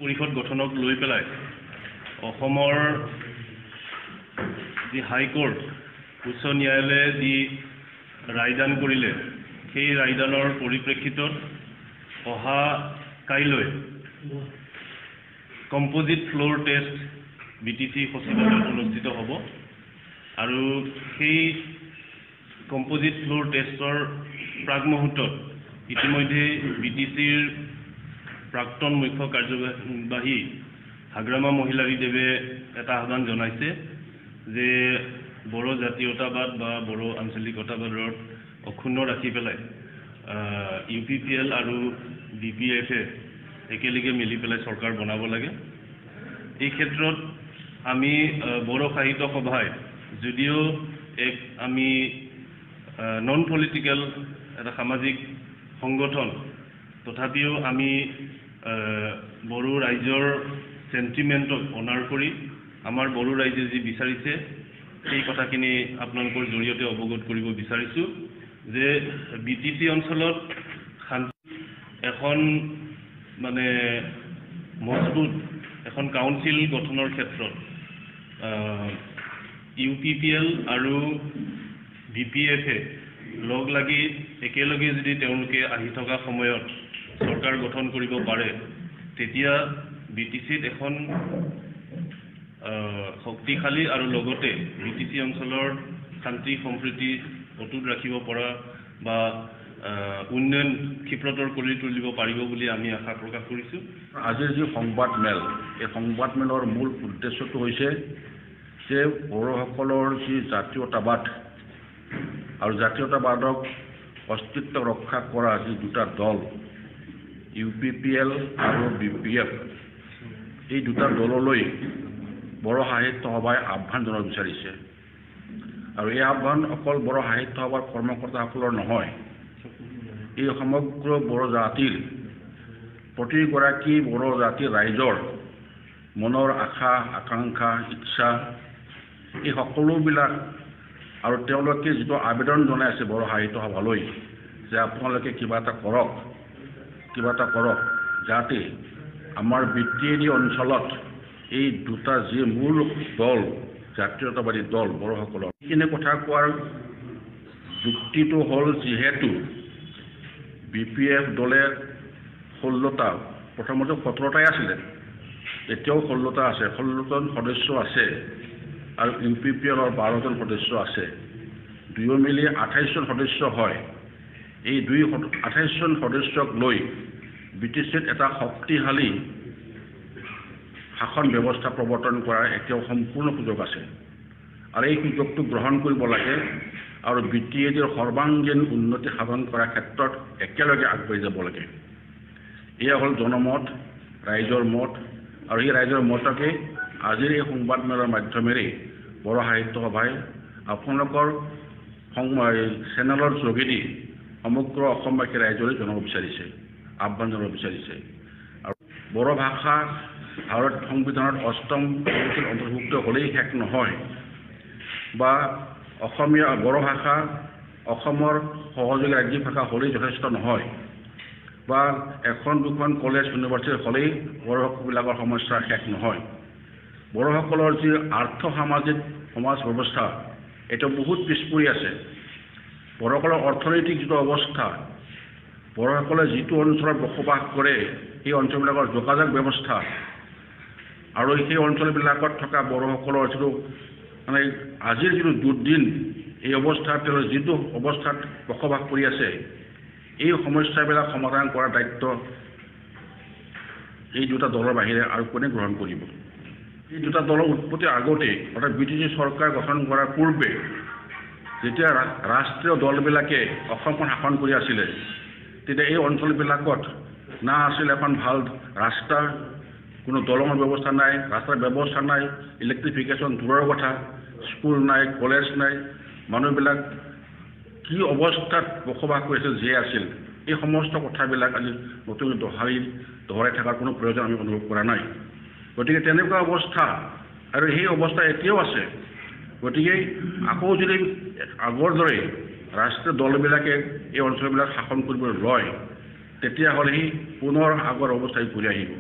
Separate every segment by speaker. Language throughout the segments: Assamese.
Speaker 1: পৰিষদ গঠনক লৈ পেলাই অসমৰ যি হাইকোৰ্ট উচ্চ ন্যায়ালয়ে যি ৰায়দান কৰিলে সেই ৰায়দানৰ পৰিপ্ৰেক্ষিতত অহা কাইলৈ কম্পোজিট ফ্লোৰ টেষ্ট BTC সচিবালয়ত অনুষ্ঠিত হ'ব আৰু সেই কম্পোজিট ফ্লোৰ টেষ্টৰ প্ৰাক মুহূৰ্তত ইতিমধ্যে BTCৰ প্ৰাক্তন মুখ্য কাৰ্যবাহী হাগ্ৰামা মহিলাৰীদেৱে এটা আহ্বান জনাইছে যে বড়ো জাতীয়তাবাদ বা বড়ো আঞ্চলিকতাবাদৰ অক্ষুণ্ণ ৰাখি পেলাই UPPL আৰু BPF একেলগে মিলি পেলাই চৰকাৰ বনাব লাগে। এই ক্ষেত্ৰত আমি বড়ো সাহিত্য সভাই যদিও এক আমি নন পলিটিক্যাল এটা সামাজিক সংগঠন তথাপিও আমি বড়ো ৰাইজৰ সেন্টিমেন্টক অনাৰ কৰি আমাৰ বড়ো ৰাইজে যি বিচাৰিছে সেই কথাখিনি আপোনালোকৰ জৰিয়তে অৱগত কৰিব বিচাৰিছো যে BTC অঞ্চলত এখন মানে মজবুত এখন কাউন্সিল গঠনৰ ক্ষেত্ৰত UPPL আৰু BPF লগ লাগি একেলগে যদি তেওঁলোকে আহি থকা সময়ত চৰকাৰ গঠন কৰিব পাৰে তেতিয়া BTCত এখন শক্তিশালী আৰু লগতে BTC অঞ্চলৰ শান্তি সম্প্ৰীতি অটুট ৰাখিব পৰা বা উন্নয়ন ক্ষিপ্ৰতৰ কৰি তুলিব পাৰিব বুলি আমি আশা প্ৰকাশ কৰিছো।
Speaker 2: আজিৰ যি সংবাদমেল এই সংবাদমেলৰ মূল উদ্দেশ্যটো হৈছে যে বড়োসকলৰ যি জাতীয়তাবাদ আৰু জাতীয়তাবাদক অস্তিত্ব ৰক্ষা কৰা যি দুটা দল UPPL আৰু BPF এই দুটা দললৈ বড়ো সাহিত্য সভাই আহ্বান জনাব বিচাৰিছে আৰু এই আহ্বান অকল বড়ো সাহিত্য সভাৰ কৰ্মকৰ্তাসকলৰ নহয়, এই সমগ্ৰ বড়ো জাতিৰ প্ৰতিগৰাকী বড়ো জাতিৰ ৰাইজৰ মনৰ আশা আকাংক্ষা ইচ্ছা এই সকলোবিলাক আৰু তেওঁলোকে যিটো আবেদন জনাই আছে বড়ো সাহিত্য সভালৈ যে আপোনালোকে কিবা এটা কৰক যাতে আমাৰ BTC অঞ্চলত এই দুটা যি মূল দল জাতীয়তাবাদী দল বড়োসকলৰ এইখিনি কথা কোৱাৰ যুক্তিটো হ'ল যিহেতু BPF দলে 16টা প্ৰথমতে 17টাই আছিলে এতিয়াও 16টা আছে 16জন সদস্য আছে আৰু UPPLৰ 12জন সদস্য আছে দুয়ো মিলি 28জন সদস্য হয়। এই 28জন সদস্যক লৈ BTCত এটা শক্তিশালী শাসন ব্যৱস্থা প্ৰৱৰ্তন কৰাৰ এতিয়াও সম্পূৰ্ণ সুযোগ আছে আৰু এই সুযোগটো গ্ৰহণ কৰিব লাগে আৰু BTCৰ সৰ্বাংগীন উন্নতি সাধন কৰাৰ ক্ষেত্ৰত একেলগে আগবাঢ়ি যাব লাগে। এয়া হ'ল জনমত ৰাইজৰ মত আৰু এই ৰাইজৰ মতকে আজিৰ এই সংবাদমেলৰ মাধ্যমেৰে বড়ো সাহিত্য সভাই আপোনালোকৰ চেনেলৰ যোগেদি সমগ্ৰ অসমবাসী ৰাইজলৈ জনাব বিচাৰিছে আহ্বান জনাব বিচাৰিছে। আৰু বড়ো ভাষা ভাৰত সংবিধানত 8ম অনুচ্ছেদ অন্তৰ্ভুক্ত হ'লেই শেষ নহয় বা অসমীয়া বড়ো ভাষা অসমৰ সহযোগী ৰাজ্যিক ভাষা হ'লেই যথেষ্ট নহয় বা এখন দুখন কলেজ ইউনিভাৰ্চিটি হ'লেই বড়োবিলাকৰ সমস্যা শেষ নহয়। বড়োসকলৰ যি আৰ্থ সামাজিক সমাজ ব্যৱস্থা এইটো বহুত পিছ পৰি আছে। বড়োসকলৰ অৰ্থনৈতিক যিটো অৱস্থা বড়োসকলে যিটো অঞ্চলত বসবাস কৰে সেই অঞ্চলবিলাকৰ যোগাযোগ ব্যৱস্থা আৰু সেই অঞ্চলবিলাকত থকা বড়োসকলৰ যিটো মানে আজিৰ যিটো দুৰ্দিন এই অৱস্থাত তেওঁলোকে যিটো অৱস্থাত বসবাস কৰি আছে এই সমস্যাবিলাক সমাধান কৰাৰ দায়িত্ব এই দুটা দলৰ বাহিৰে আৰু কোনে গ্ৰহণ কৰিব। এই দুটা দলৰ উৎপত্তিৰ আগতে অৰ্থাৎ BTC চৰকাৰ গঠন কৰাৰ পূৰ্বে যেতিয়া ৰাষ্ট্ৰীয় দলবিলাকে অসমখন শাসন কৰি আছিলে তেতিয়া এই অঞ্চলবিলাকত না আছিল এখন ভাল ৰাস্তা, কোনো দলঙৰ ব্যৱস্থা নাই, ৰাস্তাৰ ব্যৱস্থা নাই, ইলেক্ট্ৰিফিকেশ্যন দূৰৰ কথা, স্কুল নাই, কলেজ নাই, মানুহবিলাক কি অৱস্থাত বসবাস কৰিছিল জীয়াই আছিল এই সমস্ত কথাবিলাক আজি নতুন দোহৰাই থকাৰ কোনো প্ৰয়োজন আমি অনুভৱ কৰা নাই। গতিকে তেনেকুৱা অৱস্থা আৰু সেই অৱস্থা এতিয়াও আছে। গতিকে আকৌ যদি আগৰ দৰে ৰাষ্ট্ৰীয় দলবিলাকে এই অঞ্চলবিলাক শাসন কৰিবলৈ লয় তেতিয়াহ'লে পুনৰ আগৰ অৱস্থায় ঘূৰি আহিব।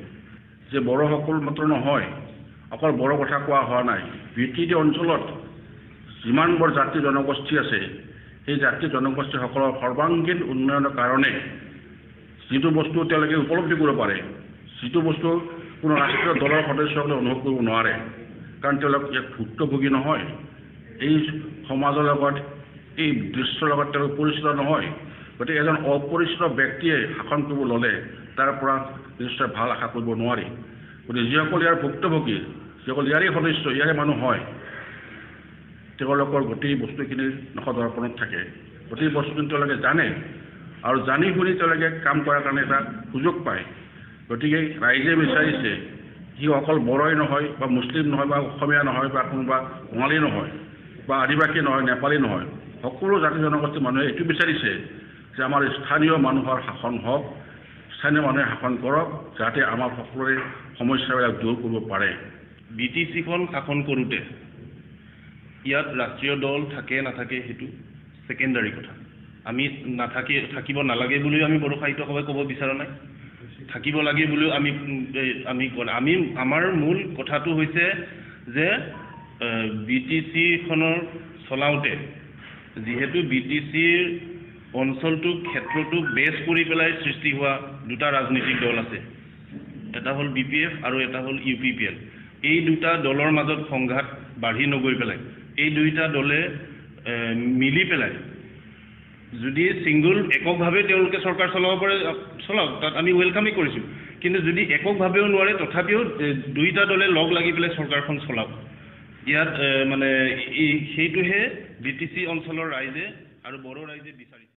Speaker 2: যে বড়োসকল মাত্ৰ নহয়, অকল বড়ো কথা কোৱা হোৱা নাই, বিটিডি অঞ্চলত যিমানবোৰ জাতি জনগোষ্ঠী আছে সেই জাতি জনগোষ্ঠীসকলৰ সৰ্বাংগীন উন্নয়নৰ কাৰণে যিটো বস্তু তেওঁলোকে উপলব্ধি কৰিব পাৰে, যিটো বস্তু কোনো ৰাষ্ট্ৰীয় দলৰ সদস্যসকলে অনুভৱ কৰিব নোৱাৰে, কাৰণ তেওঁলোক এক ভুক্তভোগী নহয়, এই সমাজৰ লগত এই দৃশ্যৰ লগত তেওঁলোক পৰিচিত নহয়। গতিকে এজন অপৰিচিত ব্যক্তিয়ে শাসন কৰিব ল'লে তাৰ পৰা নিশ্চয় ভাল আশা কৰিব নোৱাৰি। গতিকে যিসকল ইয়াৰ ভুক্তভোগী, যিসকল ইয়াৰে সদস্য, ইয়াৰে মানুহ হয়, তেওঁলোকৰ গোটেই বস্তুখিনি নখদৰ্পণত থাকে, গোটেই বস্তুখিনি তেওঁলোকে জানে আৰু জানি শুনি তেওঁলোকে কাম কৰাৰ কাৰণে এটা সুযোগ পায়। গতিকে ৰাইজে বিচাৰিছে সি অকল বড়োই নহয় বা মুছলিম নহয় বা অসমীয়া নহয় বা কোনোবা বঙালী নহয় বা আদিবাসী নহয়, নেপালী নহয়, সকলো জাতি জনগোষ্ঠীৰ মানুহে এইটো বিচাৰিছে যে আমাৰ স্থানীয় মানুহৰ শাসন হওক, স্থানীয় মানুহে শাসন কৰক, যাতে আমাৰ সকলোৰে সমস্যাবিলাক দূৰ কৰিব পাৰে।
Speaker 1: BTCখন শাসন কৰোঁতে ইয়াত ৰাষ্ট্ৰীয় দল থাকে নাথাকে সেইটো ছেকেণ্ডাৰী কথা। আমি থাকিব নালাগে বুলিও আমি বড়ো সাহিত্য সভাই ক'ব বিচৰা নাই, থাকিব লাগে বুলিও আমি আমাৰ মূল কথাটো হৈছে যে BTCখনৰ চলাওঁতে যিহেতু BTCৰ অঞ্চলটোক ক্ষেত্ৰটোক বেছ কৰি পেলাই সৃষ্টি হোৱা দুটা ৰাজনৈতিক দল আছে, এটা হ'ল BPF আৰু এটা হ'ল UPPL। এই দুটা দলৰ মাজত সংঘাত বাঢ়ি নগৈ পেলাই এই দুইটা দলে মিলি পেলাই যদি এককভাৱে তেওঁলোকে চৰকাৰ চলাব পাৰে, চলাওক, তাত আমি ৱেলকামেই কৰিছোঁ। কিন্তু যদি এককভাৱেও নোৱাৰে তথাপিও দুইটা দলে লগ লাগি পেলাই চৰকাৰখন চলাওক। ইয়াত মানে সেইটোহে BTC অঞ্চলৰ ৰাইজে আৰু বড়ো ৰাইজে বিচাৰিছে।